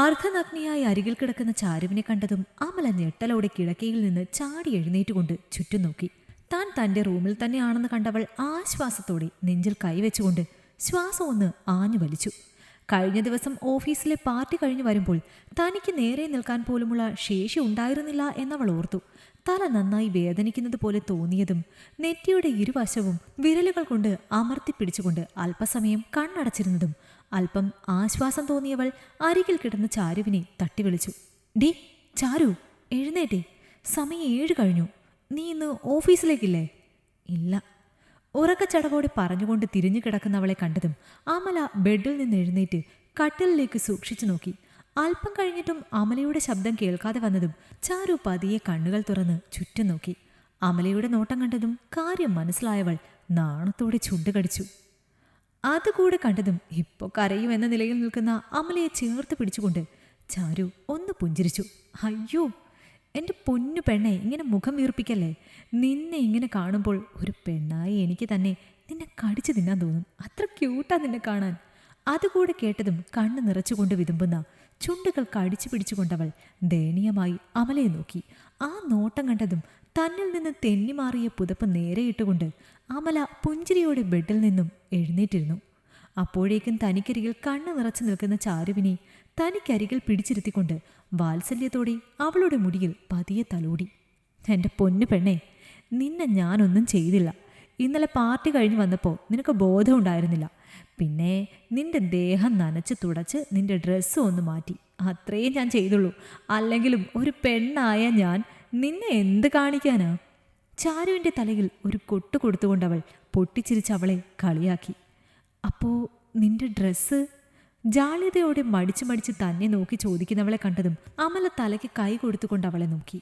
അർദ്ധനഗ്നിയായി അരികിൽ കിടക്കുന്ന ചാരുവിനെ കണ്ടതും അമല ഞെട്ടലോടെ കിടക്കയിൽ നിന്ന് ചാടി എഴുന്നേറ്റുകൊണ്ട് ചുറ്റും നോക്കി. താൻ തന്റെ റൂമിൽ തന്നെയാണെന്ന് കണ്ടവൾ ആശ്വാസത്തോടെ നെഞ്ചിൽ കൈവച്ചുകൊണ്ട് ശ്വാസം ഒന്ന് ആഞ്ഞു വലിച്ചു. കഴിഞ്ഞ ദിവസം ഓഫീസിലെ പാർട്ടി കഴിഞ്ഞു വരുമ്പോൾ തനിക്ക് നേരെ നിൽക്കാൻ പോലുമുള്ള ശേഷി ഉണ്ടായിരുന്നില്ല എന്നവൾ ഓർത്തു. തല നന്നായി വേദനിക്കുന്നത് പോലെ തോന്നിയതും നെറ്റിയുടെ ഇരുവശവും വിരലുകൾ കൊണ്ട് അമർത്തിപ്പിടിച്ചുകൊണ്ട് അല്പസമയം കണ്ണടച്ചിരുന്നതും അല്പം ആശ്വാസം തോന്നിയവൾ അരികിൽ കിടന്ന ചാരുവിനെ തട്ടി വിളിച്ചു. ഡി ചാരു, എഴുന്നേറ്റേ, സമയം 7 കഴിഞ്ഞു. നീ ഇന്ന് ഓഫീസിലേക്കില്ലേ? ഇല്ല. ഉറക്കച്ചടവോടെ പറഞ്ഞുകൊണ്ട് തിരിഞ്ഞു കിടക്കുന്നവളെ കണ്ടതും അമല ബെഡിൽ നിന്ന് എഴുന്നേറ്റ് കട്ടിലിലേക്ക് സൂക്ഷിച്ചു നോക്കി. അല്പം കഴിഞ്ഞിട്ടും അമലയുടെ ശബ്ദം കേൾക്കാതെ വന്നതും ചാരു പതിയെ കണ്ണുകൾ തുറന്ന് ചുറ്റും നോക്കി. അമലയുടെ നോട്ടം കണ്ടതും കാര്യം മനസ്സിലായവൾ നാണത്തോടെ ചുണ്ടുകടിച്ചു. അതുകൂടെ കണ്ടതും ഇപ്പോൾ കരയുമെന്ന നിലയിൽ നിൽക്കുന്ന അമലയെ ചേർത്ത് പിടിച്ചുകൊണ്ട് ചാരു ഒന്ന് പുഞ്ചിരിച്ചു. അയ്യോ എൻ്റെ പൊന്നു പെണ്ണെ, ഇങ്ങനെ മുഖം വീർപ്പിക്കല്ലേ. നിന്നെ ഇങ്ങനെ കാണുമ്പോൾ ഒരു പെണ്ണായി എനിക്ക് തന്നെ നിന്നെ കടിച്ചു തിന്നാൻ തോന്നും. അത്ര ക്യൂട്ടാ നിന്നെ കാണാൻ. അതുകൂടെ കേട്ടതും കണ്ണ് നിറച്ചുകൊണ്ട് വിതുമ്പുന്ന ചുണ്ടുകൾ കടിച്ചു പിടിച്ചുകൊണ്ടവൾ ദയനീയമായി അമലയെ നോക്കി. ആ നോട്ടം കണ്ടതും തന്നിൽ നിന്ന് തെന്നിമാറിയ പുതപ്പ് നേരെയിട്ടുകൊണ്ട് അമല പുഞ്ചിരിയോടെ ബെഡിൽ നിന്നും എഴുന്നേറ്റിരുന്നു. അപ്പോഴേക്കും തനിക്കരികിൽ കണ്ണ് നിറച്ചു നിൽക്കുന്ന ചാരുവിനെ തനിക്കരികിൽ പിടിച്ചിരുത്തിക്കൊണ്ട് വാത്സല്യത്തോടെ അവളുടെ മുടിയിൽ പതിയെ തലോടി. എൻ്റെ പൊന്നു പെണ്ണെ, നിന്നെ ഞാനൊന്നും ചെയ്തില്ല. ഇന്നലെ പാർട്ടി കഴിഞ്ഞ് വന്നപ്പോൾ നിനക്ക് ബോധം ഉണ്ടായിരുന്നില്ല. പിന്നെ നിന്റെ ദേഹം നനച്ച് തുടച്ച് നിന്റെ ഡ്രസ്സ് ഒന്ന് മാറ്റി, അത്രയും ഞാൻ ചെയ്തുള്ളൂ. അല്ലെങ്കിലും ഒരു പെണ്ണായ ഞാൻ നിന്നെ എന്ത് കാണിക്കാനാ? ചാരുവിൻ്റെ തലയിൽ ഒരു കൊട്ട് കൊടുത്തുകൊണ്ടവൾ പൊട്ടിച്ചിരിച്ച് അവളെ കളിയാക്കി. അപ്പോൾ നിന്റെ ഡ്രസ്സ്? ജാള്യതയോടെ മടിച്ച് തന്നെ നോക്കി ചോദിക്കുന്നവളെ കണ്ടതും അമല തലയ്ക്ക് കൈ കൊടുത്തുകൊണ്ട് അവളെ നോക്കി.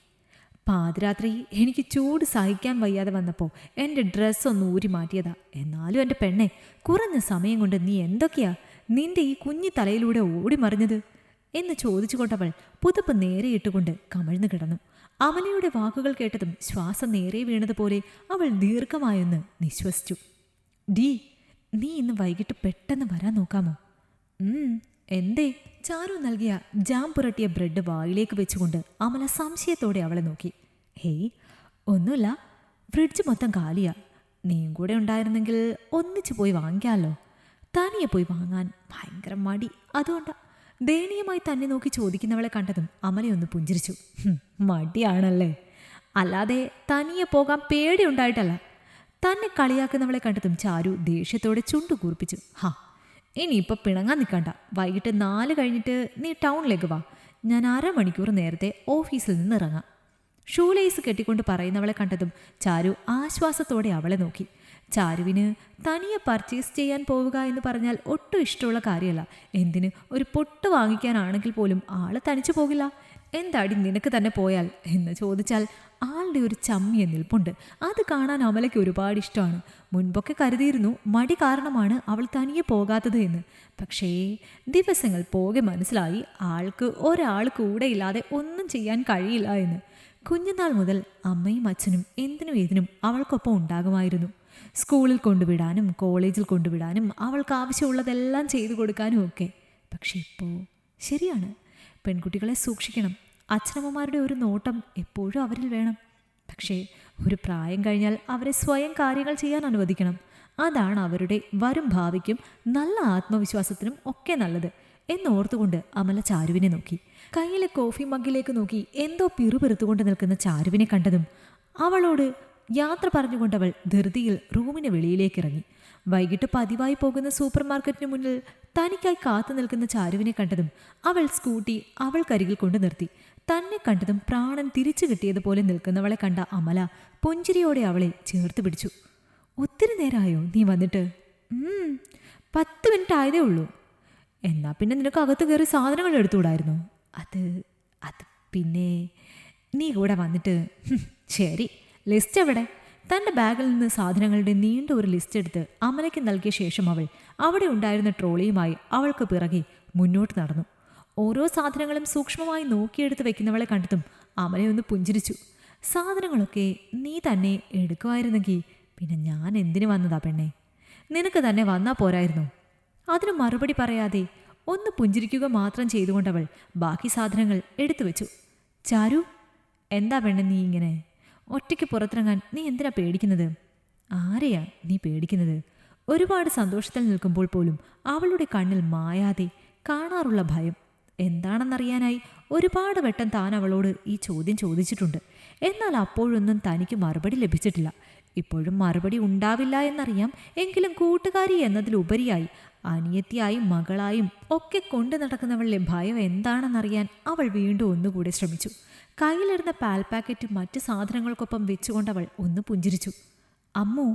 പാതിരാത്രി എനിക്ക് ചൂട് സഹിക്കാൻ വയ്യാതെ വന്നപ്പോൾ എൻ്റെ ഡ്രസ്സൊന്ന് ഊരി മാറ്റിയതാ. എന്നാലും എൻ്റെ പെണ്ണെ, കുറഞ്ഞ സമയം കൊണ്ട് നീ എന്തൊക്കെയാ നിന്റെ ഈ കുഞ്ഞി തലയിലൂടെ ഓടി മറിഞ്ഞത് എന്ന് ചോദിച്ചുകൊണ്ടവൾ പുതപ്പ് നേരെ ഇട്ടുകൊണ്ട് കമിഴ്ന്നു കിടന്നു. അമലയുടെ വാക്കുകൾ കേട്ടതും ശ്വാസം നേരെ വീണതുപോലെ അവൾ ദീർഘമായൊന്ന് നിശ്വസിച്ചു. ഡി, നീ ഇന്ന് വൈകിട്ട് പെട്ടെന്ന് വരാൻ നോക്കാമോ? എന്തേ? ചാരു നൽകിയ ജാം പുരട്ടിയ ബ്രെഡ് വായിലേക്ക് വെച്ചുകൊണ്ട് അമല സംശയത്തോടെ അവളെ നോക്കി. ഹേയ്, ഒന്നുമില്ല. ഫ്രിഡ്ജ് മൊത്തം കാലിയാ. നീയും കൂടെ ഉണ്ടായിരുന്നെങ്കിൽ ഒന്നിച്ചു പോയി വാങ്ങിക്കാമല്ലോ. തനിയെ പോയി വാങ്ങാൻ ഭയങ്കര മടി, അതുകൊണ്ടാ. ദയനീയമായി തന്നെ നോക്കി ചോദിക്കുന്നവളെ കണ്ടതും അമലയൊന്ന് പുഞ്ചിരിച്ചു. മടിയാണല്ലേ? അല്ലാതെ തനിയെ പോകാൻ പേടിയുണ്ടായിട്ടല്ല. തന്നെ കളിയാക്കുന്നവളെ കണ്ടതും ചാരു ദേഷ്യത്തോടെ ചുണ്ടു കൂർപ്പിച്ചു. ഇനിയിപ്പോൾ പിണങ്ങാൻ നിൽക്കണ്ട. വൈകിട്ട് 4 കഴിഞ്ഞിട്ട് നീ ടൗണിലേക്ക് വാ. ഞാൻ 1/2 മണിക്കൂർ നേരത്തെ ഓഫീസിൽ നിന്ന് ഇറങ്ങാം. ഷൂ ലേസ് കെട്ടിക്കൊണ്ട് പറയുന്നവളെ കണ്ടതും ചാരു ആശ്വാസത്തോടെ അവളെ നോക്കി. ചാരുവിന് തനിയെ പർച്ചേസ് ചെയ്യാൻ പോവുക എന്ന് പറഞ്ഞാൽ ഒട്ടും ഇഷ്ടമുള്ള കാര്യമല്ല. എന്തിന്, ഒരു പൊട്ട് വാങ്ങിക്കാനാണെങ്കിൽ പോലും ആള് തനിച്ചു പോകില്ല. എന്താടി നിനക്ക് തന്നെ പോയാൽ എന്ന് ചോദിച്ചാൽ ആളുടെ ഒരു ചമ്മിയ നിൽപ്പുണ്ട്. അത് കാണാൻ അമലയ്ക്ക് ഒരുപാട് ഇഷ്ടമാണ്. മുൻപൊക്കെ കരുതിയിരുന്നു മടി കാരണമാണ് അവൾ തനിയെ പോകാത്തത് എന്ന്. പക്ഷേ ദിവസങ്ങൾ പോകെ മനസ്സിലായി ആൾക്ക് ഒരാൾ കൂടെയില്ലാതെ ഒന്നും ചെയ്യാൻ കഴിയില്ല എന്ന്. കുഞ്ഞുനാൾ മുതൽ അമ്മയും അച്ഛനും എന്തിനും ഏതിനും അവൾക്കൊപ്പം ഉണ്ടാകുമായിരുന്നു. സ്കൂളിൽ കൊണ്ടുവിടാനും കോളേജിൽ കൊണ്ടുവിടാനും അവൾക്ക് ആവശ്യമുള്ളതെല്ലാം ചെയ്തു കൊടുക്കാനും ഒക്കെ. പക്ഷെ ഇപ്പോൾ ശരിയാണ്, പെൺകുട്ടികളെ സൂക്ഷിക്കണം. അച്ഛനമ്മമാരുടെ ഒരു നോട്ടം എപ്പോഴും അവരിൽ വേണം. പക്ഷേ ഒരു പ്രായം കഴിഞ്ഞാൽ അവരെ സ്വയം കാര്യങ്ങൾ ചെയ്യാൻ അനുവദിക്കണം. അതാണ് അവരുടെ വരും ഭാവിക്കും നല്ല ആത്മവിശ്വാസത്തിനും ഒക്കെ നല്ലത് എന്നോർത്തുകൊണ്ട് അമല ചാരുവിനെ നോക്കി. കയ്യിലെ കോഫി മഗ്ഗിലേക്ക് നോക്കി എന്തോ പിറുപിറുത്തുകൊണ്ട് നിൽക്കുന്ന ചാരുവിനെ കണ്ടതും അവളോട് യാത്ര പറഞ്ഞുകൊണ്ടവൾ ധൃതിയിൽ റൂമിന് വെളിയിലേക്കിറങ്ങി. വൈകിട്ട് പതിവായി പോകുന്ന സൂപ്പർ മാർക്കറ്റിന് മുന്നിൽ തനിക്കായി കാത്തു നിൽക്കുന്ന ചാരുവിനെ കണ്ടതും അവൾ സ്കൂട്ടി അവൾക്കരികിൽ കൊണ്ട് നിർത്തി. തന്നെ കണ്ടതും പ്രാണൻ തിരിച്ചു കിട്ടിയതുപോലെ നിൽക്കുന്നവളെ കണ്ട അമല പുഞ്ചിരിയോടെ അവളെ ചേർത്ത് പിടിച്ചു. ഒത്തിരി നേരമായോ നീ വന്നിട്ട്? 10 മിനിറ്റ് ആയതേ ഉള്ളൂ. എന്നാ പിന്നെ നിനക്ക് അകത്ത് കയറി സാധനങ്ങൾ എടുത്തുകൂടായിരുന്നു? അത് പിന്നെ നീ കൂടെ വന്നിട്ട്. ശരി, ലിസ്റ്റ് എവിടെ? തൻ്റെ ബാഗിൽ നിന്ന് സാധനങ്ങളുടെ നീണ്ട ഒരു ലിസ്റ്റ് എടുത്ത് അമലയ്ക്ക് നൽകിയ ശേഷം അവൾ അവിടെ ഉണ്ടായിരുന്ന ട്രോളിയുമായി അവൾക്ക് പിറകെ മുന്നോട്ട് നടന്നു. ഓരോ സാധനങ്ങളും സൂക്ഷ്മമായി നോക്കിയെടുത്ത് വെക്കുന്നവളെ കണ്ടതും അമലയൊന്ന് പുഞ്ചിരിച്ചു. സാധനങ്ങളൊക്കെ നീ തന്നെ എടുക്കുമായിരുന്നെങ്കിൽ പിന്നെ ഞാൻ എന്തിനു വന്നതാ പെണ്ണെ? നിനക്ക് തന്നെ വന്നാൽ പോരായിരുന്നു? അതിന് മറുപടി പറയാതെ ഒന്ന് പുഞ്ചിരിക്കുക മാത്രം ചെയ്തുകൊണ്ടവൾ ബാക്കി സാധനങ്ങൾ എടുത്തു വെച്ചു. ചാരു, എന്താ പെണ്ണെ നീ ഇങ്ങനെ? ഒറ്റയ്ക്ക് പുറത്തിറങ്ങാൻ നീ എന്തിനാ പേടിക്കുന്നത്? ആരെയാ നീ പേടിക്കുന്നത്? ഒരുപാട് സന്തോഷത്തിൽ നിൽക്കുമ്പോൾ പോലും അവളുടെ കണ്ണിൽ മായാതെ കാണാറുള്ള ഭയം. എന്താണെന്നറിയാനായി ഒരുപാട് വട്ടം താൻ അവളോട് ഈ ചോദ്യം ചോദിച്ചിട്ടുണ്ട്. എന്നാൽ അപ്പോഴൊന്നും തനിക്ക് മറുപടി ലഭിച്ചിട്ടില്ല. ഇപ്പോഴും മറുപടി ഉണ്ടാവില്ല എന്നറിയാം. എങ്കിലും കൂട്ടുകാരി എന്നതിലുപരിയായി അനിയത്തിയായും മകളായും ഒക്കെ കൊണ്ടു നടക്കുന്നവളുടെ ഭയം എന്താണെന്നറിയാൻ അവൾ വീണ്ടും ഒന്നുകൂടെ ശ്രമിച്ചു. കയ്യിലിരുന്ന പാൽ പാക്കറ്റ് മറ്റ് സാധനങ്ങൾക്കൊപ്പം വെച്ചുകൊണ്ടവൾ ഒന്ന് പുഞ്ചിരിച്ചു. അമ്മു,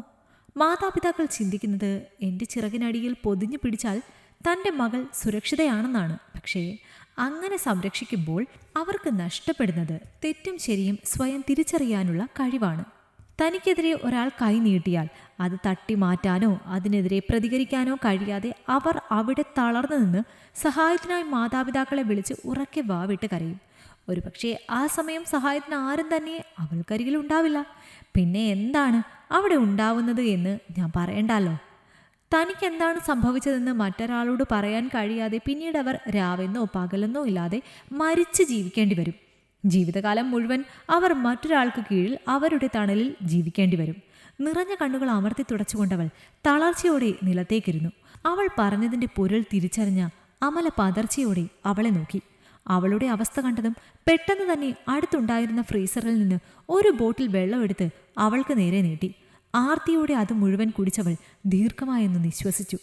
മാതാപിതാക്കൾ ചിന്തിക്കുന്നത് എൻ്റെ ചിറകിനടിയിൽ പൊതിഞ്ഞു പിടിച്ചാൽ തൻ്റെ മകൾ സുരക്ഷിതയാണെന്നാണ്. പക്ഷേ അങ്ങനെ സംരക്ഷിക്കുമ്പോൾ അവർക്ക് നഷ്ടപ്പെടുന്നത് തെറ്റും ശരിയും സ്വയം തിരിച്ചറിയാനുള്ള കഴിവാണ്. തനിക്കെതിരെ ഒരാൾ കൈ നീട്ടിയാൽ അത് തട്ടി മാറ്റാനോ അതിനെതിരെ പ്രതികരിക്കാനോ കഴിയാതെ അവർ അവിടെ തളർന്നു നിന്ന് സഹായത്തിനായി മാതാപിതാക്കളെ വിളിച്ച് ഉറക്കെ വാവിട്ട് കരയും. ഒരുപക്ഷെ ആ സമയം സഹായത്തിന് ആരും തന്നെ അവൾക്കരികിൽ ഉണ്ടാവില്ല. പിന്നെ എന്താണ് അവിടെ ഉണ്ടാവുന്നത് എന്ന് ഞാൻ പറയണ്ടല്ലോ. തനിക്കെന്താണ് സംഭവിച്ചതെന്ന് മറ്റൊരാളോട് പറയാൻ കഴിയാതെ പിന്നീട് അവർ രാവെന്നോ പകലെന്നോ ഇല്ലാതെ മരിച്ച് ജീവിക്കേണ്ടി വരും. ജീവിതകാലം മുഴുവൻ അവർ മറ്റൊരാൾക്ക് കീഴിൽ അവരുടെ തണലിൽ ജീവിക്കേണ്ടി വരും. നിറഞ്ഞ കണ്ണുകൾ അമർത്തി തുടച്ചുകൊണ്ടവൾ തളർച്ചയോടെ നിലത്തേക്കിരുന്നു. അവൾ പറഞ്ഞതിൻ്റെ പൊരുൾ തിരിച്ചറിഞ്ഞ അമല പതർച്ചയോടെ അവളെ നോക്കി. അവളുടെ അവസ്ഥ കണ്ടതും പെട്ടെന്ന് തന്നെ അടുത്തുണ്ടായിരുന്ന ഫ്രീസറിൽ നിന്ന് ഒരു ബോട്ടിൽ വെള്ളമെടുത്ത് അവൾക്ക് നേരെ നീട്ടി. ആർത്തിയോടെ അത് മുഴുവൻ കുടിച്ചവൾ ദീർഘമായൊന്ന് നിശ്വസിച്ചു.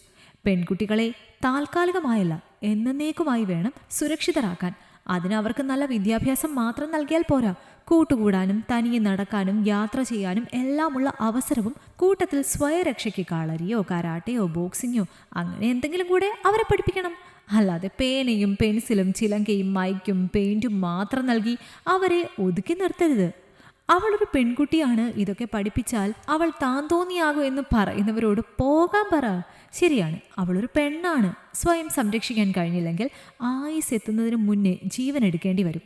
പെൺകുട്ടികളെ താൽക്കാലികമായല്ല, എന്നേക്കുമായി വേണം സുരക്ഷിതരാക്കാൻ. അതിനവർക്ക് നല്ല വിദ്യാഭ്യാസം മാത്രം നൽകിയാൽ പോരാ. കൂട്ടുകൂടാനും തനിയെ നടക്കാനും യാത്ര ചെയ്യാനും എല്ലാമുള്ള അവസരവും കൂട്ടത്തിൽ സ്വയരക്ഷയ്ക്ക് കളരിയോ കരാട്ടയോ ബോക്സിങ്ങോ അങ്ങനെ എന്തെങ്കിലും കൂടെ അവരെ പഠിപ്പിക്കണം. അല്ലാതെ പേനയും പെൻസിലും ചിലങ്കയും മൈക്കും പെയിൻറ്റും മാത്രം നൽകി അവരെ ഒതുക്കി നിർത്തരുത്. അവളൊരു പെൺകുട്ടിയാണ്, ഇതൊക്കെ പഠിപ്പിച്ചാൽ അവൾ താൻ തോന്നിയാകും എന്ന് പറയുന്നവരോട് പോകാൻ പറ. ശരിയാണ്, അവളൊരു പെണ്ണാണ്. സ്വയം സംരക്ഷിക്കാൻ കഴിഞ്ഞില്ലെങ്കിൽ ആയുസ് എത്തുന്നതിന് മുന്നേ ജീവൻ എടുക്കേണ്ടി വരും.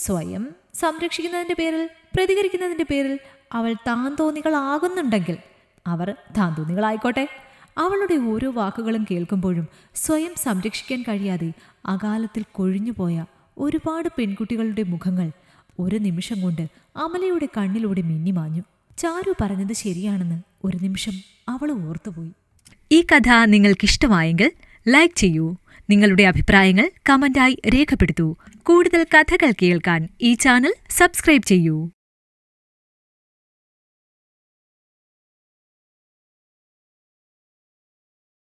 സ്വയം സംരക്ഷിക്കുന്നതിൻ്റെ പേരിൽ പ്രതികരിക്കുന്നതിൻ്റെ പേരിൽ അവൾ താൻ തോന്നികളാകുന്നുണ്ടെങ്കിൽ അവർ താൻ തോന്നികളായിക്കോട്ടെ. അവളുടെ ഓരോ വാക്കുകളും കേൾക്കുമ്പോഴും സ്വയം സംരക്ഷിക്കാൻ കഴിയാതെ അകാലത്തിൽ കൊഴിഞ്ഞുപോയ ഒരുപാട് പെൺകുട്ടികളുടെ മുഖങ്ങൾ ഒരു നിമിഷം കൊണ്ട് അമലയുടെ കണ്ണിലൂടെ മിന്നിമാഞ്ഞു. ചാരു പറഞ്ഞത് ശരിയാണെന്ന് ഒരു നിമിഷം അവൾ ഓർത്തുപോയി. ഈ കഥ നിങ്ങൾക്കിഷ്ടമായെങ്കിൽ ലൈക്ക് ചെയ്യൂ. നിങ്ങളുടെ അഭിപ്രായങ്ങൾ കമന്റായി രേഖപ്പെടുത്തൂ. കൂടുതൽ കഥകൾ കേൾക്കാൻ ഈ ചാനൽ സബ്സ്ക്രൈബ് ചെയ്യൂ.